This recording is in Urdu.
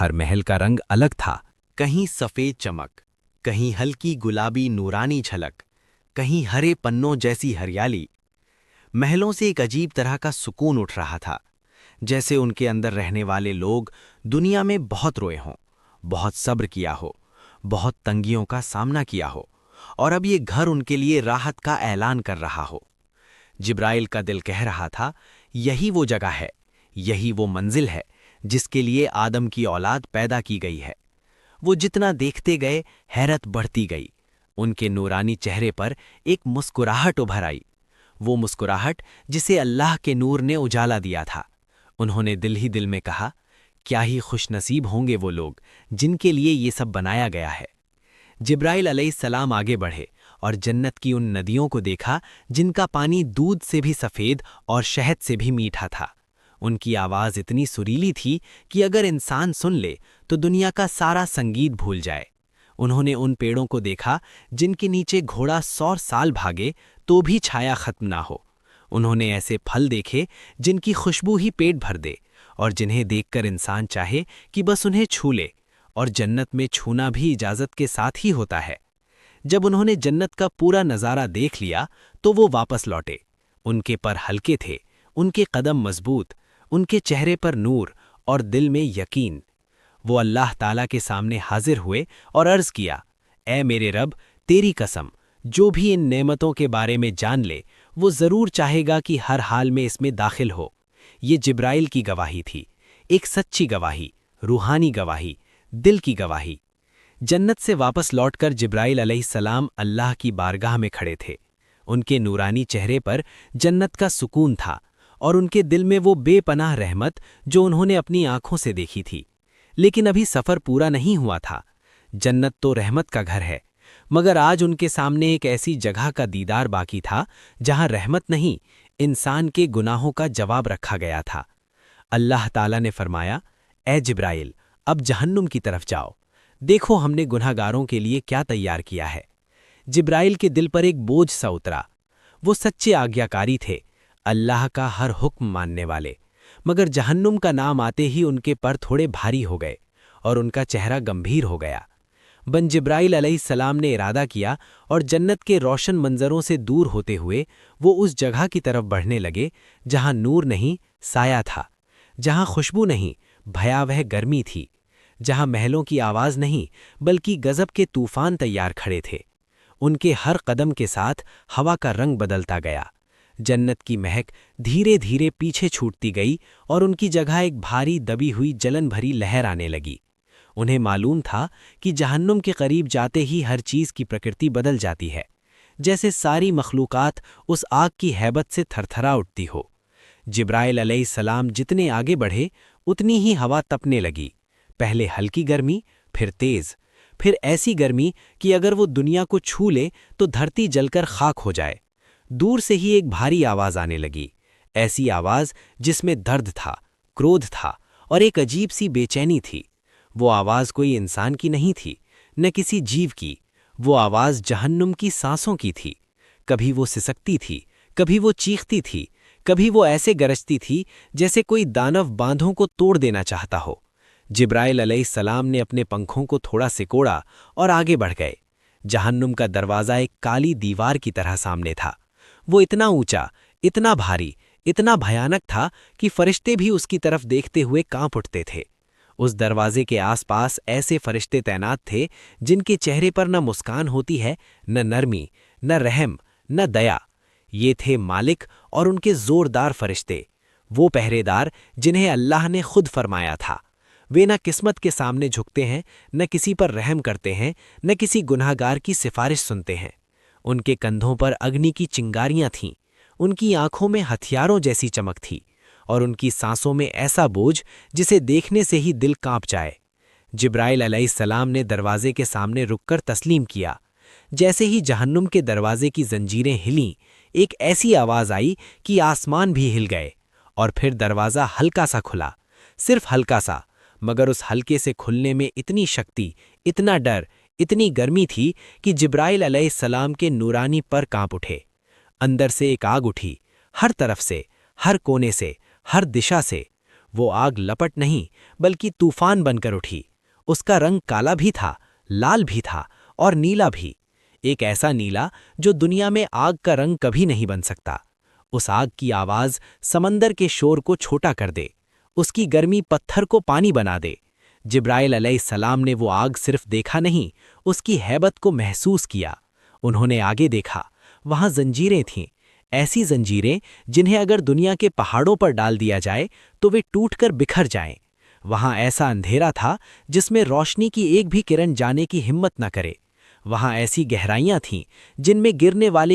ہر محل کا رنگ الگ تھا، کہیں سفید چمک، کہیں ہلکی گلابی نورانی جھلک، کہیں ہرے پنوں جیسی ہریالی۔ محلوں سے ایک عجیب طرح کا سکون اٹھ رہا تھا، جیسے ان کے اندر رہنے والے لوگ دنیا میں بہت روئے ہوں، بہت صبر کیا ہو، بہت تنگیوں کا سامنا کیا ہو، اور اب یہ گھر ان کے لیے راحت کا اعلان کر رہا ہو۔ جبرائیل کا دل کہہ رہا تھا، یہی وہ جگہ ہے، یہی وہ منزل ہے جس کے لیے آدم کی اولاد پیدا کی گئی ہے۔ وہ جتنا دیکھتے گئے حیرت بڑھتی گئی۔ ان کے نورانی چہرے پر ایک مسکراہٹ ابھر آئی، وہ مسکراہٹ جسے اللہ کے نور نے اجالا دیا تھا۔ انہوں نے دل ہی دل میں کہا، کیا ہی خوش نصیب ہوں گے وہ لوگ جن کے لیے یہ سب بنایا گیا ہے۔ جبرائیل علیہ السلام آگے بڑھے اور جنت کی ان ندیوں کو دیکھا جن کا پانی دودھ سے بھی سفید اور شہد سے بھی میٹھا تھا۔ ان کی آواز اتنی سریلی تھی کہ اگر انسان سن لے تو دنیا کا سارا سنگیت بھول جائے۔ انہوں نے ان پیڑوں کو دیکھا جن کے نیچے گھوڑا 100 سال بھاگے تو بھی چھایا ختم نہ ہو۔ انہوں نے ایسے پھل دیکھے جن کی خوشبو ہی پیٹ بھر دے اور جنہیں دیکھ کر انسان چاہے کہ بس انہیں چھو لے، اور جنت میں چھونا بھی اجازت کے ساتھ ہی ہوتا ہے۔ جب انہوں نے جنت کا پورا نظارہ دیکھ لیا تو وہ واپس لوٹے۔ ان کے پر ہلکے تھے، ان کے قدم مضبوط، ان کے چہرے پر نور اور دل میں یقین۔ وہ اللہ تعالیٰ کے سامنے حاضر ہوئے اور عرض کیا، اے میرے رب، تیری قسم، جو بھی ان نعمتوں کے بارے میں جان لے وہ ضرور چاہے گا کہ ہر حال میں اس میں داخل ہو۔ یہ جبرائیل کی گواہی تھی، ایک سچی گواہی، روحانی گواہی، دل کی گواہی۔ جنت سے واپس لوٹ کر جبرائیل علیہ السلام اللہ کی بارگاہ میں کھڑے تھے۔ ان کے نورانی چہرے پر جنت کا سکون تھا اور ان کے دل میں وہ بے پناہ رحمت جو انہوں نے اپنی آنکھوں سے دیکھی تھی۔ لیکن ابھی سفر پورا نہیں ہوا تھا۔ جنت تو رحمت کا گھر ہے، مگر آج ان کے سامنے ایک ایسی جگہ کا دیدار باقی تھا جہاں رحمت نہیں، انسان کے گناہوں کا جواب رکھا گیا تھا۔ اللہ تعالیٰ نے فرمایا، اے جبرائیل، اب جہنم کی طرف جاؤ، دیکھو ہم نے گنہگاروں کے لیے کیا تیار کیا ہے۔ جبرائیل کے دل پر ایک بوجھ سا اترا۔ وہ سچے آگیاکاری تھے، اللہ کا ہر حکم ماننے والے، مگر جہنم کا نام آتے ہی ان کے پر تھوڑے بھاری ہو گئے اور ان کا چہرہ گمبھیر ہو گیا۔ بن جبرائیل علیہ السلام نے ارادہ کیا اور جنت کے روشن منظروں سے دور ہوتے ہوئے وہ اس جگہ کی طرف بڑھنے لگے جہاں نور نہیں، سایہ تھا، جہاں خوشبو نہیں، بھیاوہ گرمی تھی، جہاں محلوں کی آواز نہیں بلکہ غضب کے طوفان تیار کھڑے تھے۔ ان کے ہر قدم کے ساتھ ہوا کا رنگ بدلتا گیا، جنت کی مہک دھیرے دھیرے پیچھے چھوٹتی گئی اور ان کی جگہ ایک بھاری دبی ہوئی جلن بھری لہر آنے لگی۔ انہیں معلوم تھا کہ جہنم کے قریب جاتے ہی ہر چیز کی پرکرتی بدل جاتی ہے، جیسے ساری مخلوقات اس آگ کی ہیبت سے تھرتھرا اٹھتی ہو۔ جبرائیل علیہ السلام جتنے آگے بڑھے اتنی ہی ہوا تپنے لگی، پہلے ہلکی گرمی، پھر تیز، پھر ایسی گرمی کہ اگر وہ دنیا کو چھو لے تو دھرتی جل کر خاک ہو جائے۔ دور سے ہی ایک بھاری آواز آنے لگی، ایسی آواز جس میں درد تھا، کرودھ تھا اور ایک عجیب سی بے چینی تھی۔ وہ آواز کوئی انسان کی نہیں تھی، نہ کسی جیو کی، وہ آواز جہنم کی سانسوں کی تھی۔ کبھی وہ سسکتی تھی، کبھی وہ چیختی تھی، کبھی وہ ایسے گرجتی تھی جیسے کوئی دانو باندھوں کو توڑ دینا چاہتا ہو۔ جبرائیل علیہ السلام نے اپنے پنکھوں کو تھوڑا سکوڑا اور آگے بڑھ گئے۔ جہنم کا دروازہ ایک کالی دیوار کی طرح سامنے تھا۔ وہ اتنا اونچا، اتنا بھاری، اتنا بھیانک تھا کہ فرشتے بھی اس کی طرف دیکھتے ہوئے کانپ اٹھتے تھے۔ اس دروازے کے آس پاس ایسے فرشتے تعینات تھے جن کے چہرے پر نہ مسکان ہوتی ہے، نہ نرمی، نہ رحم، نہ دیا۔ یہ تھے مالک اور ان کے زوردار فرشتے، وہ پہرے دار جنہیں اللہ نے خود فرمایا تھا۔ وہ نہ قسمت کے سامنے جھکتے ہیں، نہ کسی پر رحم کرتے ہیں، نہ کسی گناہگار کی سفارش سنتے ہیں۔ ان کے کندھوں پر اگنی کی چنگاریاں تھیں، ان کی آنکھوں میں ہتھیاروں جیسی چمک تھی، اور ان کی سانسوں میں ایسا بوجھ جسے دیکھنے سے ہی دل کانپ جائے۔ جبرائیل علیہ السلام نے دروازے کے سامنے رک کر تسلیم کیا۔ جیسے ہی جہنم کے دروازے کی زنجیریں ہلیں، ایک ایسی آواز آئی کہ آسمان بھی ہل گئے، اور پھر دروازہ ہلکا سا کھلا، صرف ہلکا سا، مگر اس ہلکے سے کھلنے میں اتنی شکتی، اتنا ڈر، اتنی گرمی تھی کہ جبرائیل علیہ السلام کے نورانی پر کانپ اٹھے۔ اندر سے ایک آگ اٹھی، ہر طرف سے، ہر کونے سے، ہر دشا سے۔ وہ آگ لپٹ نہیں بلکہ طوفان بن کر اٹھی۔ اس کا رنگ کالا بھی تھا، لال بھی تھا اور نیلا بھی، ایک ایسا نیلا جو دنیا میں آگ کا رنگ کبھی نہیں بن سکتا۔ اس آگ کی آواز سمندر کے شور کو چھوٹا کر دے، اس کی گرمی پتھر کو پانی بنا دے۔ جبرائیل علیہ السلام نے وہ آگ صرف دیکھا نہیں، اس کی ہیبت کو محسوس کیا۔ انہوں نے آگے دیکھا، وہاں زنجیریں تھیں، ایسی زنجیریں جنہیں اگر دنیا کے پہاڑوں پر ڈال دیا جائے تو وہ ٹوٹ کر بکھر جائیں۔ وہاں ایسا اندھیرا تھا جس میں روشنی کی ایک بھی کرن جانے کی ہمت نہ کرے۔ وہاں ایسی گہرائیاں تھیں جن میں گرنے والے کی